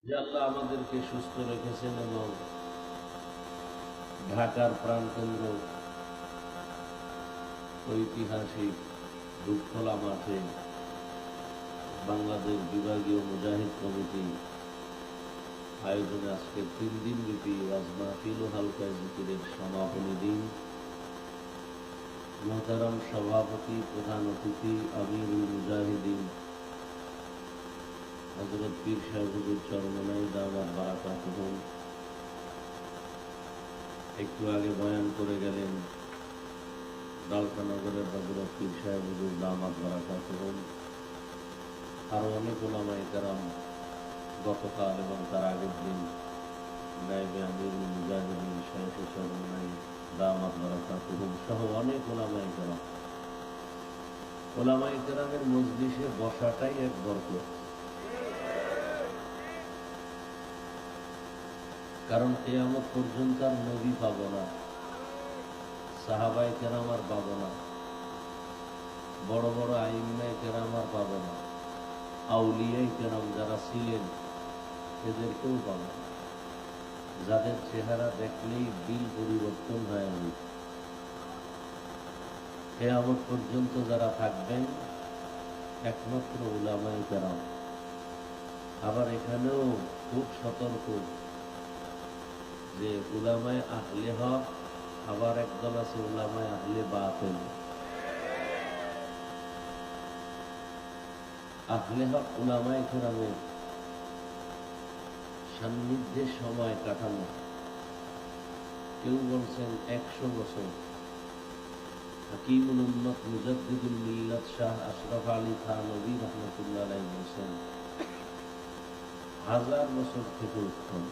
যে আল্লাহ আমাদেরকে সুস্থ রেখেছেন এবং ঢাকার প্রাণকেন্দ্র ঐতিহাসিক দুধখোলা মাঠে বাংলাদেশ বিভাগীয় মুজাহিদ কমিটি আয়োজনে আজকে 3 দিন ব্যাপী ওয়াজ মাহফিল ও হালকা জিকিরের সমাপনী দিন। মোহতারাম সভাপতি, প্রধান অতিথি আমিরুল মুজাহিদিন হযরত পীর সাহেব হুজুর চরমনাই দামাত বারাকাতুহুম একটু আগে বয়ান করে গেলেন ডালখানগরের হযরত পীর সাহেব হুজুর দামাত বারাকাতুহুম। আরো অনেক উলামায়ে কেরাম গতকাল এবং তার আগের দিন নায়েবে আমিরুল মুজাহিদিন শাইখ চরমনাই দামাত বারাকাতুহুম সহ অনেক উলামায়ে কেরামের মজলিসে বসাটাই এক বরকত। কারণ কিয়ামত পর্যন্ত আর নবী পাবো না, সাহাবায়ে কেরাম আর পাবো না, বড় বড় আইম্মায়ে কেরাম আর পাবো না, আউলিয়ায়ে কেরাম যারা ছিলেন এদেরকেও পাবো না, যাদের চেহারা দেখলেই দিল পরিবর্তন হয়ে যাবে। কিয়ামত পর্যন্ত যারা থাকবেন একমাত্র উলামায়ে কেরাম। আবার এখানেও খুব সতর্ক যে উলামায়ে আহলে হক আবার একদল আছে উলামায়ে আহলে বাতিল। আহলে হক উলামায়ে কেরামের সান্নিধ্যে সময় কাটানো, কেউ বলছেন 100 বছর। হাকিমুল উম্মত মুজাদ্দিদুল মিল্লাত শাহ আশরাফ আলী থানভী রাহমাতুল্লাহ আলাইহি বলেছেন 1000 বছর থেকে উত্তম।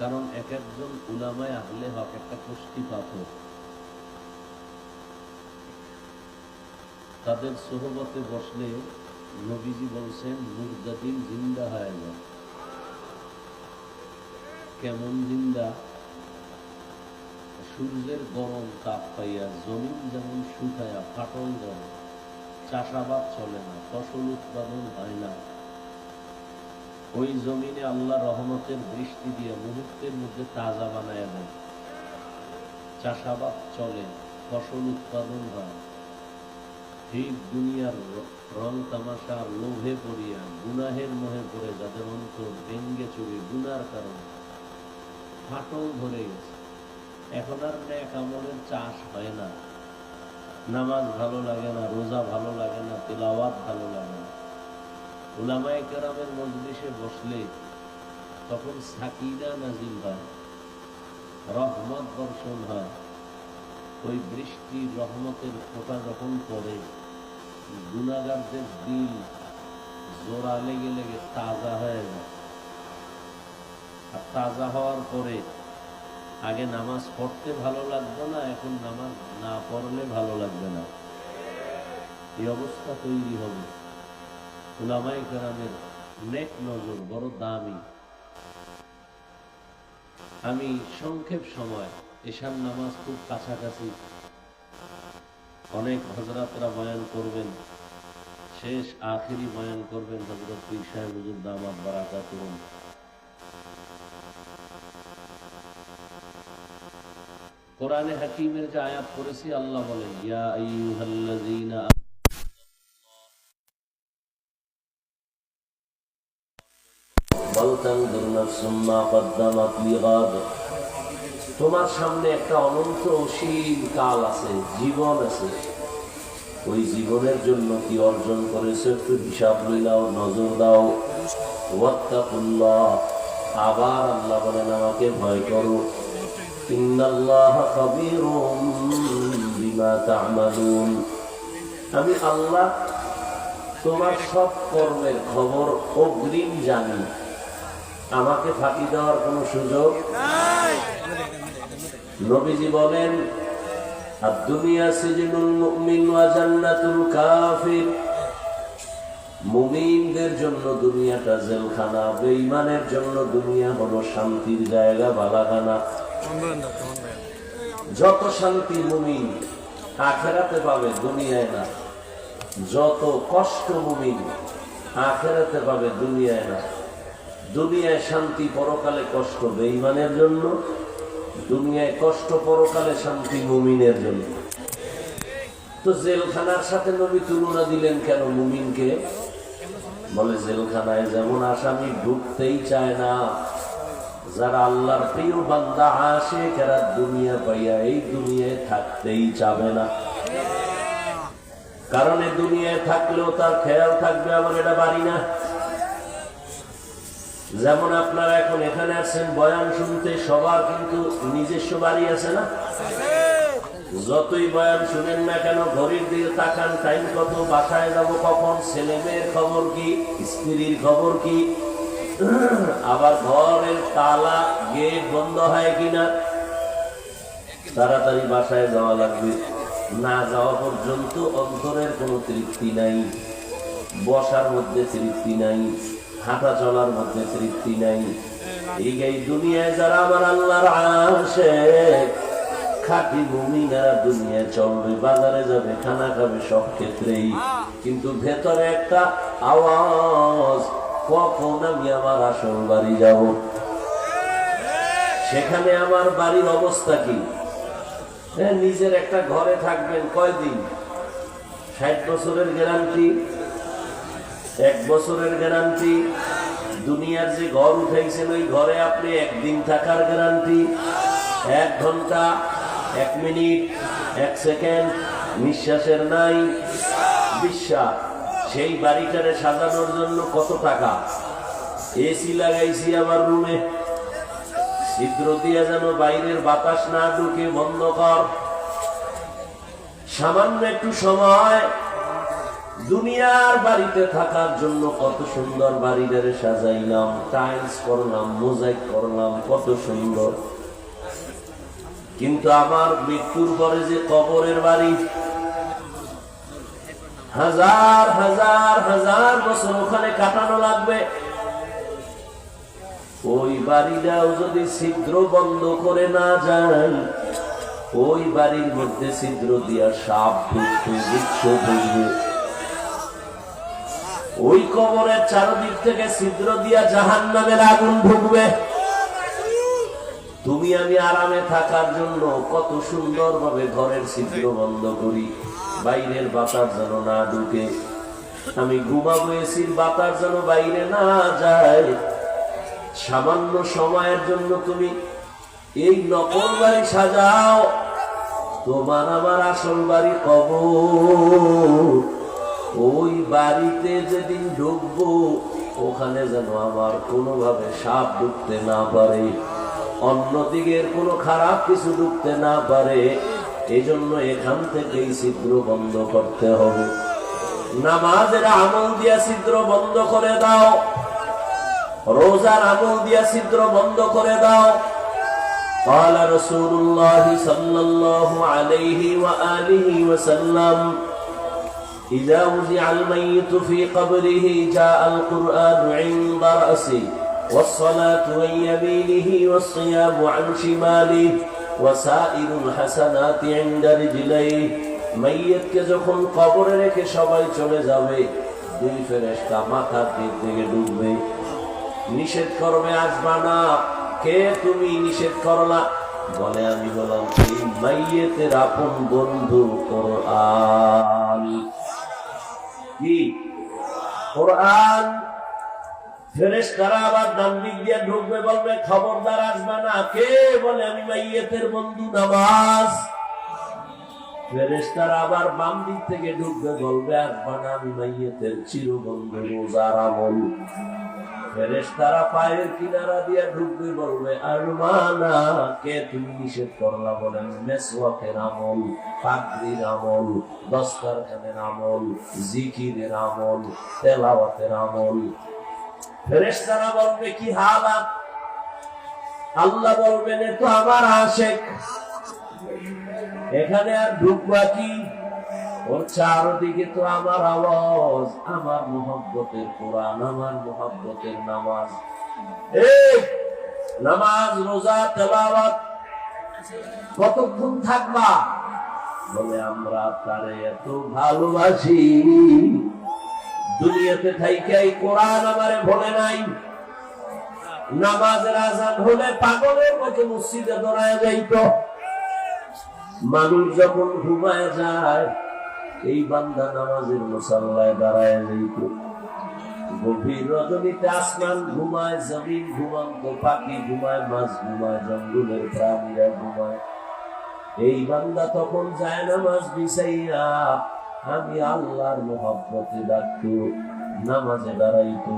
কারণ এক একজন উলামায়ে আহলে হক একটা কষ্টি পাথর, তাদের সোহবতে বসলে নবীজি বলছেন মুর্দা দিন জিন্দা হয়ে যায়। কেমন জিন্দা? সূর্যের গরম তাপ পাইয়া জমিন যেমন শুকায়া ফাটল ধরে, চাষাবাদ চলে না, ফসল উৎপাদন হয় না, ওই জমিনে আল্লাহ রহমতের বৃষ্টি দিয়ে মুহূর্তের মধ্যে তাজা বানায় দেয়, চাষাবাদ চলে, ফসল উৎপাদন হয়। ঠিক দুনিয়ার রং তামাশার লোভে পড়িয়া গুনাহের মোহে পড়ে যাদের অন্তর ভেঙ্গে চুরি গুনার কারণে ফাটল ধরে গেছে, এখন আর নেক আমলের চাষ হয় না, নামাজ ভালো লাগে না, রোজা ভালো লাগে না, তিলাওয়াত ভালো লাগে না। উলামায়ে কেরামের মজলিসে বসলে তখন সাকিনা নাজিল হয়, রহমত বর্ষণ হয়। ওই বৃষ্টির রহমতের ফোঁটা যখন পড়ে গুনাহগারদের দিল জোড়া লেগে লেগে তাজা হয়ে যায়। আর তাজা হওয়ার পরে আগে নামাজ পড়তে ভালো লাগবে না, এখন নামাজ না পড়লে ভালো লাগবে না, এই অবস্থা তৈরি হবে। উলামায়ে কেরামের নেক নজর বড় দামি। আমি সংক্ষেপ সময়, এশার নামাজ খুব কাছাকাছি, অনেক হযরতরা বয়ান করবেন, শেষ আখিরি বয়ান করবেন হযরত পীর সাহেব হুজুর দামাত বারাকাতুহুম। কোরআনে হাকিমের যে আয়াত পড়েছি, আল্লাহ বলেন ইয়া আইয়ুহাল্লাযীনা তোমার সামনে একটা অনন্ত অসীম কাল আছে, জীবন আছে, ওই জীবনের জন্য কি অর্জন করেছো একটু হিসাব লইলাও, নজর দাও। ওয়াত্তাকুল্লাহ, আবার আল্লাহ বলেন আমাকে ভয় করো। ইন্নাল্লাহা খাবীরুম বিমা তা'মালুন, আমি আল্লাহ তোমার সব কর্মের খবর অগ্রিম জানি, আমাকে ফাঁকি দেওয়ার কোনো সুযোগ নাই। নবীজি বলেন আদ-দুনিয়া সিজনুল মুমিন ওয়া জান্নাতুল কাফির, মুমিনদের জন্য দুনিয়াটা জেলখানা, বেঈমানের জন্য দুনিয়া হলো শান্তির জায়গা, বালাখানা। যত শান্তি মুমিন আখিরাতে পাবে, দুনিয়ায় না। যত কষ্ট মুমিন আখিরাতে পাবে, দুনিয়ায় না। দুনিয়ায় শান্তি, পরকালে কষ্ট বেঈমানের জন্য, দুনিয়ায় কষ্ট, পরকালে শান্তি মুমিনের জন্য। তো জেলখানার সাথে নবী তুলনা দিলেন কেন মুমিনকে? বলে জেলখানায় যেমন আসামি ঢুকতেই চায় না, যারা আল্লাহর প্রিয় বান্দা আশিকেরা দুনিয়া পাইয়া এই দুনিয়ায় থাকতেই চাবে না। কারণ এই দুনিয়ায় থাকলেও তার খেয়াল থাকবে আমার এটা বাড়ি না। যেমন আপনারা এখন এখানে আসছেন বয়ান শুনতে, সবার কিন্তু নিজস্ব বাড়ি আছে না? যতই বয়ান শুনেন না কেন ঘড়ির দিকে তাকান, টাইম কত, বাসায় যাব কখন, ছেলে মেয়ের খবর কি, স্ত্রীর খবর কি, আবার ঘরের তালা গেট বন্ধ হয় কিনা, তাড়াতাড়ি বাসায় যাওয়া লাগবে। না যাওয়া পর্যন্ত অন্তরের কোনো তৃপ্তি নাই, বসার মধ্যে তৃপ্তি নাই, হাঁটা চলার মধ্যে তৃপ্তি নাই। এই দুনিয়ায় যারা আমার আল্লাহর আশিক খাঁটি মুমিনেরা দুনিয়ায় চলবে, বাজারে যাবে, খানা খাবে, সব ক্ষেত্রেই, কিন্তু ভেতরে একটা আওয়াজ, কখন আমি আমার আসল বাড়ি যাব, সেখানে আমার বাড়ির অবস্থা কি? নিজের একটা ঘরে থাকবেন কয়দিন? 60 বছরের গ্যারান্টি, 1 বছরের গ্যারান্টি। দুনিয়ার যে ঘর উঠাইছেন ওই ঘরে আপনি একদিন থাকার গ্যারান্টি। 1 ঘন্টা, 1 মিনিট, 1 সেকেন্ড নিঃশ্বাসের নাই বিশ্বাস। সেই বাড়িটারে সাজানোর জন্য কত টাকা? এসি লাগাইছি আমার রুমে, ছিদ্র দিয়ে যেন বাইরের বাতাস না ঢুকে, বন্ধ কর। সামান্য একটু সময় দুনিয়ার বাড়িতে থাকার জন্য কত সুন্দর বাড়িটারে সাজাইলাম, টাইলস করলাম, মোজাইক করলাম, কত সুন্দর। কিন্তু আমার মৃত্যুর পরে যে কবরের বাড়ি, হাজার হাজার হাজার বছর ওখানে কাটানো লাগবে। ওই বাড়িটাও যদি ছিদ্র বন্ধ করে না যায়, ওই বাড়ির মধ্যে ছিদ্র দিয়া সাপ ঢুকবে, বৃক্ষ ঢুকবে। ওই কবরের চারদিক থেকে ছিদ্র দিয়া জাহান্নামের আগুন ঢুকবে। তুমি আমি আরামে থাকার জন্য কত সুন্দর ভাবে ঘরের ছিদ্র বন্ধ করি, বাইরের বাতাস যেন না ঢুকে। আমি ঘুমাবো, এসির বাতাস যেন বাইরে না যায়। সামান্য সময়ের জন্য তুমি এই নকল বাড়ি সাজাও, তোমার আমার আসল বাড়ি কবর। ওই বাড়িতে যেদিন ঢুকবো ওখানে যেন আমার কোনোভাবে সাপ ঢুকতে না পারে, অন্যদিকের কোনো খারাপ কিছু ঢুকতে না পারে। এই জন্য এখান থেকেই ছিদ্র বন্ধ করতে হবে। নামাজের আমল দিয়া ছিদ্র বন্ধ করে দাও, রোজার আমল দিয়া ছিদ্র বন্ধ করে দাও। قال رسول الله صلى الله عليه وآله وسلم إذا وضع الميت في قبره جاء القرآن عند رأسه والصلاة عن يمينه والصيام عن شماله وسائر الحسنات عند رجليه। মাইয়িতকে যখন কবরে রেখে সবাই চলে যাবে, 2 ফেরেশতা মাথার দিক থেকে ঢুকবে, নিষেধ করবে আসবা না। কে তুমি নিষেধ করলা? বলে আমি বললাম এই মাইয়িতের আপন বন্ধু কোরআন। কি কোরআন? ফেরেশতারা আবার ডান দিক দিয়ে ঢুকবে, বলবে খবরদার আসবা না। কে? বলে আমি মাইয়িতের বন্ধু নামাজ। ফেরেশতারা আবার বাম দিক থেকে ঢুকবে, বলবে আসবা না, আমি মাইয়িতের চিরবন্ধু রোজার আমল। ফেরেশতারা পায়ের কিনারা দিয়ে ঢুকবে, বলবে আসবা না। কে তুমি নিষেধ করলা? বলে মেসওয়াকের আমল, পাগড়ির আমল, দস্তরখানের আমল, জিকিরের আমল, তেলাওয়াতের আমল। ফেরেশতারা বলবে কি হালাত? আল্লাহ বলবেন এ তো আমার আশিক, এখানে আর ঢুকবা কি? ওর চারদিকে তো আমার আওয়াজ, আমার মুহাব্বতের কোরআন, আমার মুহাব্বতের নামাজ। এই নামাজ, রোজা, তেলাওয়াত কতক্ষণ থাকবা? বলে আমরা তারে এত ভালোবাসি, দুনিয়াতে থাইকাই কোরআন আমারে ভোলে নাই। নামাজের আযান হলে পাগলের মতো মসজিদে দৌড়ায় যাইত। মানুষ যখন ঘুমায় যায়, এই বান্দা নামাজের মুসাল্লায় দাঁড়ায় যাইত। গভীর রজনীতে আসমান ঘুমায়, জমিন ঘুমান্ত, পাখি ঘুমায়, মাছ ঘুমায়, জঙ্গলের প্রাণীরা ঘুমায়। এই বান্দা তখন যায় নামাজ বিছাইয়া আমি আল্লাহর মহব্বতে ডাকতো, নামাজে দাঁড়াইতো।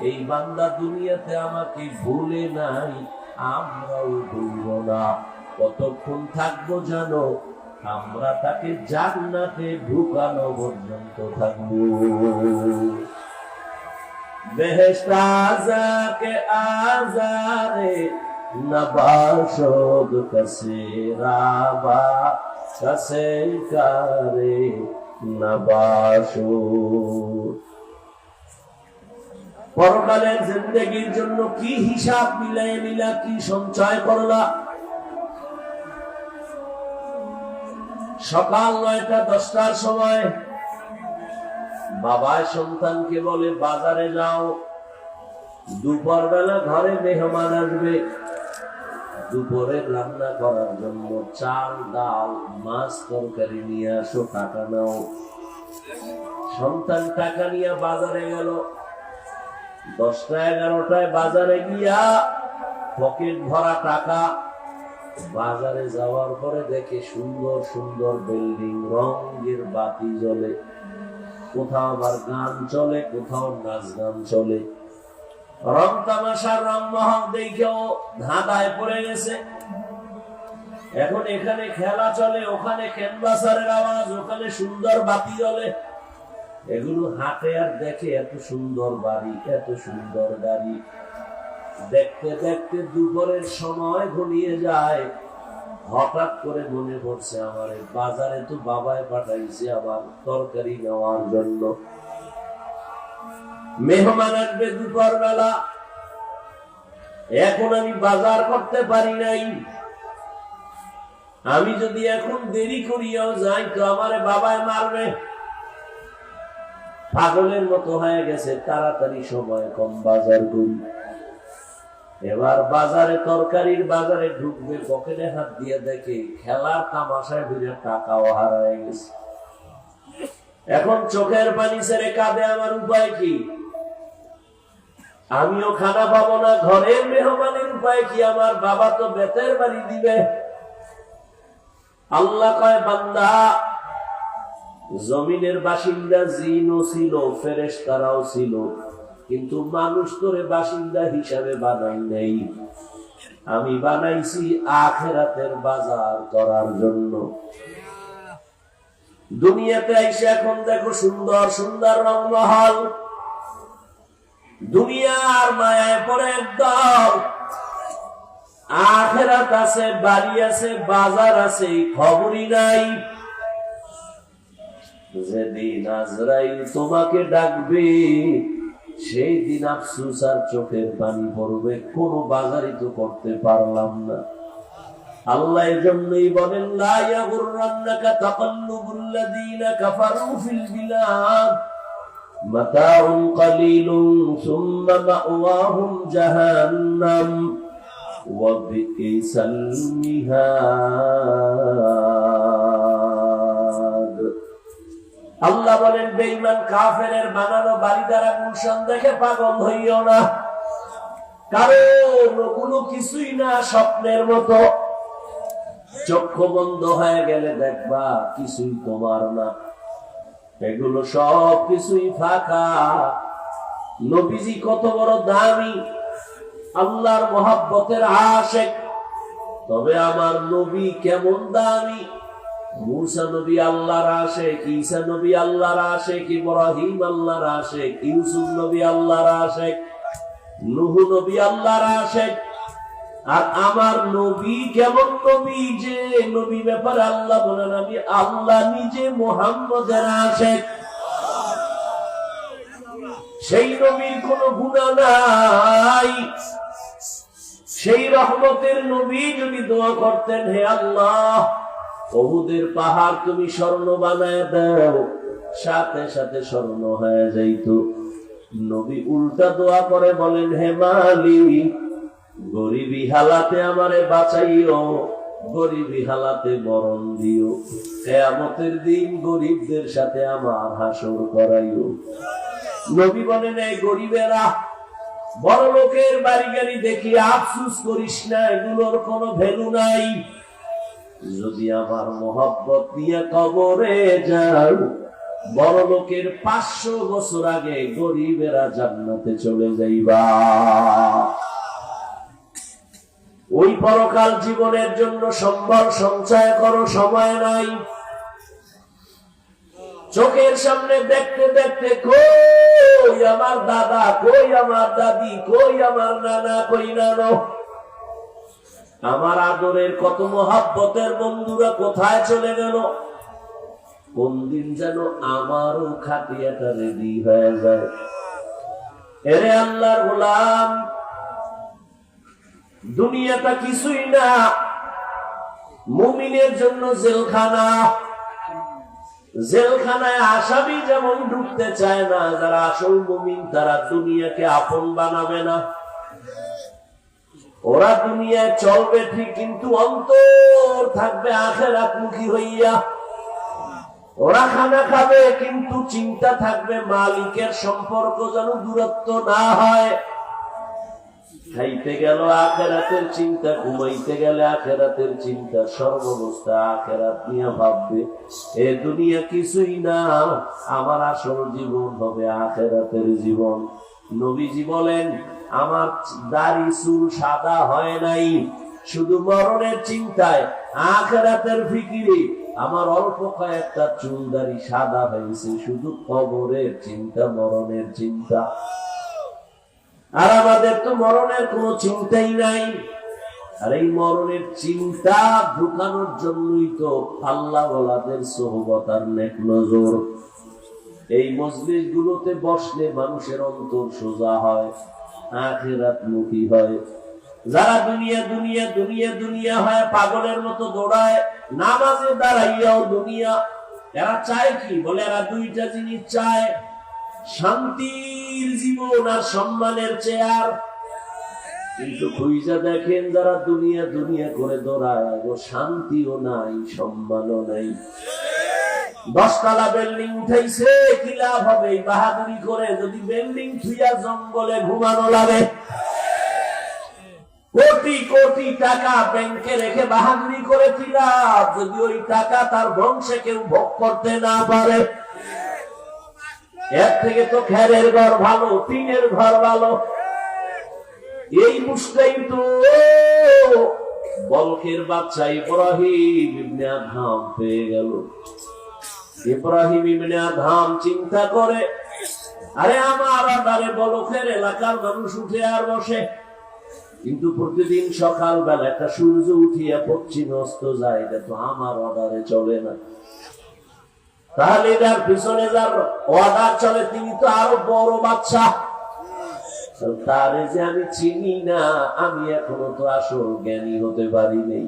এই বান্দা দুনিয়াতে আমাকে ভুলে নাই, আমরাও ভুলব না। কতক্ষণ থাকবো জানো? আমরা তাকে জান্নাতে ঢুকানো পর্যন্ত থাকবো। বেহেশত আযাকে আযারে নবাশদ কসে রাবা কসে কারে নবাশো। পরকালের জিন্দেগির জন্য কি হিসাব মিলাই নিলা, কি সঞ্চয় করলা? সকাল ৯টা-১০টার সময় বাবা সন্তানকে বলে বাজারে যাও, দুপুর বেলা ঘরে মেহমান আসবে, দুপুরে রান্না করার জন্য চাল, ডাল, মাছ, তরকারি নিয়ে আসো, টাকা নাও। সন্তান টাকা নিয়ে বাজারে গেল। 10টা-11টায় বাজারে গিয়া পকেট ভরা টাকা। বাজারে যাওয়ার পরে দেখে সুন্দর সুন্দর বিল্ডিং, রঙের বাতি জ্বলে, কোথাও আবার গান চলে, কোথাও নাচ গান চলে। রং তামাশার রং মহল দেখেও ধাঁধায় পড়ে গেছে। এখন এখানে খেলা চলে, ওখানে ক্যানভাসারের আওয়াজ, ওখানে সুন্দর বাতি জ্বলে। এগুলো হাঁটে আর দেখে এত সুন্দর বাড়ি, এত সুন্দর গাড়ি। দেখতে দেখতে দুপুরের সময় ঘনিয়ে যায়। হঠাৎ করে মনে পড়ছে আমার বাজারে তো বাবাই পাঠাইছে আবার তরকারি নেওয়ার জন্য। মেহমান আসবে দুপুর বেলা, এখন আমি বাজার করতে পারি নাই। আমি যদি এখন দেরি করিয়াও যাই তো আমার বাবাই মারবে। পাগলের মতো হয়ে গেছে, তাড়াতাড়ি সময় কম, বাজার করি। এবার বাজারে তরকারির বাজারে ঢুকবে, পকেটে হাত দিয়ে দেখে খেলার তামাশায় ভিড়ে টাকাও হারায় গেছে। এখন চোখের পানি ছেড়ে কাঁদে, আমার উপায় কি? আমিও খানা পাবো না, ঘরের মেহমানের উপায় কি? আমার বাবা তো বেতের বাড়ি দিবে। আল্লাহ কয়, বান্দা, জমিনের বাসিন্দা জিনও ছিল, ফেরেশতারাও ছিল, কিন্তু মানুষ তোরে বাসিন্দা হিসাবে বানাই নাই। আমি বানাইছি আখিরাতের বাজার করার জন্য। দুনিয়াতে এসে এখন দেখো সুন্দর সুন্দর রংমহল, দুনিয়ার মায়ায় পড়ে একদম। আখিরাত আছে, বাড়ি আছে, বাজার আছে, খবরই নাই। যেদিন আজরাইল তোমাকে ডাকবে, সেই দিন আফসোস আর চোখের পানি পড়বে, কোন বাজারই তো করতে পারলাম না। আল্লাহ এজন্যই বলেন, লা ইয়াগুররান্নাকা তাকাল্লুবুল্লাযীনা কাফারু ফিল বিলাদ মাতাউন কালীলুন সুম্মা মাওয়াহুম জাহান্নাম ওয়া বিইসাল মিহাদ। আল্লাহ বলেন, বেঈমান কাফেরের বানানো বাড়ি দ্বারা গুলশান দেখে পাগল হইও না, কারণ ওগুলো কিছুই না, স্বপ্নের মতো। চক্ষু বন্ধ হয়ে গেলে দেখবা কিছুই তোমার না, এগুলো সব কিছুই ফাঁকা। নবীজি কত বড় দামি, আল্লাহর মহব্বতের আশিক। তবে আমার নবী কেমন দামি! মুসা নবী আল্লাহর আশিক, ঈসা নবী আল্লাহর আশিক, ইব্রাহিম আল্লাহর আশিক, ইউসুফ নবী আল্লাহর আশিক, নূহ নবী আল্লাহর আশিক। আর আমার নবী কেমন নবী, যে নবী ব্যাপারে আল্লাহ বলেন, আমি আল্লাহ নিজে মুহাম্মদের আশিক। সেই নবীর কোন গুনাহ নাই। সেই রহমতের নবী যদি দোয়া করতেন, হে আল্লাহ, উহুদের পাহাড় তুমি স্বর্ণ বানায় দাও, সাথে সাথে স্বর্ণ হয়ে যাইত। নবী উল্টা দোয়া করে বলেন, হে মালিক, গরিবী হালাতে আমারে বাঁচাইও, গরিবী হালাতে মরণ দিও, কিয়ামতের দিন গরিবদের সাথে আমার হাসর করাইও। নবী বলেন, এই গরিবেরা, বড় লোকের বাড়ি গাড়ি দেখি আফসোস করিস না, এগুলোর কোনো ভ্যালু নাই। যদি আমার মহব্বত নিয়ে কবরে যাও, বড় লোকের 500 বছর আগে গরিবেরা জান্নাতে চলে যাইবা। ওই পরকাল জীবনের জন্য সম্বল সঞ্চয় করো, সময় নাই। চোখের সামনে দেখতে দেখতে কই আমার দাদা, কই আমার দাদি, কই আমার নানা, কই নানো, আমার আদরের কত মহাব্বতের বন্ধুরা কোথায় চলে গেল। কোন দিন যেন আমারও খাটিয়াটা রেডি হয়ে যায়। এরে আল্লাহর গোলাম, দুনিয়াটা কিছুই না, মুমিনের জন্য জেলখানা। জেলখানায় আসামি যেমন ঢুকতে চায় না, যারা আসল মুমিন তারা দুনিয়াকে আপন বানাবে না। ওরা দুনিয়ায় চলবে ঠিক, কিন্তু অন্তর থাকবে আখিরাতমুখী হইয়া। ওরা খানা খাবে, কিন্তু চিন্তা থাকবে মালিকের সম্পর্ক যেন দূরত্ব না হয়। খাইতে গেল আখিরাতের চিন্তা, ঘুমাইতে গেলে আখিরাতের চিন্তা, সর্বাবস্থা আখিরাত নিয়ে ভাববে। এ দুনিয়া কিছুই না, আমার আসল জীবন হবে আখিরাতের জীবন। নবীজি বলেন, আমার দাড়ি চুল সাদা হয় নাই শুধু মরণের চিন্তায়, আখিরাতের ফিকিরে। আমার অল্প কয়েকটা চুল দাড়ি সাদা হয়েছে শুধু কবরের চিন্তা, মরণের চিন্তা। আর আমাদের তো মরণের কোনো চিন্তাই নাই। আর এই মরণের চিন্তা ঢুকানোর জন্যই তো আল্লাহ ওয়ালাদের সোহবত আর নেক নজর। এই মজলিস গুলোতে বসলে মানুষের অন্তর সোজা হয়, আখিরাত মুখী হয়। যারা দুনিয়া দুনিয়া দুনিয়া দুনিয়া হয়, পাগলের মতো দৌড়ায়, নামাজে দাঁড়াইয়াও দুনিয়া। এরা চায় কি? বলে এরা দুইটা জিনিস চায়, শান্তির জীবন আর সম্মানের চেয়ার। কিন্তু খুঁজা দেখেন, যারা দুনিয়া দুনিয়া করে দৌড়ায়, শান্তিও নাই, সম্মানও নাই। 10 তলা বিল্ডিং উঠাইছে, কি লাভ হবে বাহাদুরি করে, যদি বিল্ডিং থুইয়া জঙ্গলে ঘুমানো লাগে। কোটি কোটি টাকা ব্যাংকে রেখে বাহাদুরি করে কি লাভ, যদি ওই টাকা তার বংশে কেউ ভোগ করতে না পারে। এর থেকে তো খেরের ঘর ভালো, টিনের ঘর ভালো। এই মুশটাই তো বলকের বাচ্চা ইব্রাহিম ইবনে আদহাম পেয়ে গেল। ইব্রাহিম ইবনে আদহাম চিন্তা করে, আরে আমার আদারে বলকের এলাকার মানুষ উঠে আর বসে, কিন্তু প্রতিদিন সকাল বেলা একটা সূর্য উঠিয়া পশ্চিম অস্ত যায়, এটা তো আমার অর্ডারে চলে না। তাহলে যার পিছনে যার অর্ডার চলে তিনি তো আরো বড় বাচ্চা। তারে যে আমি চিনি না, আমি এখনো তো আসল জ্ঞানী হতে পারি নাই।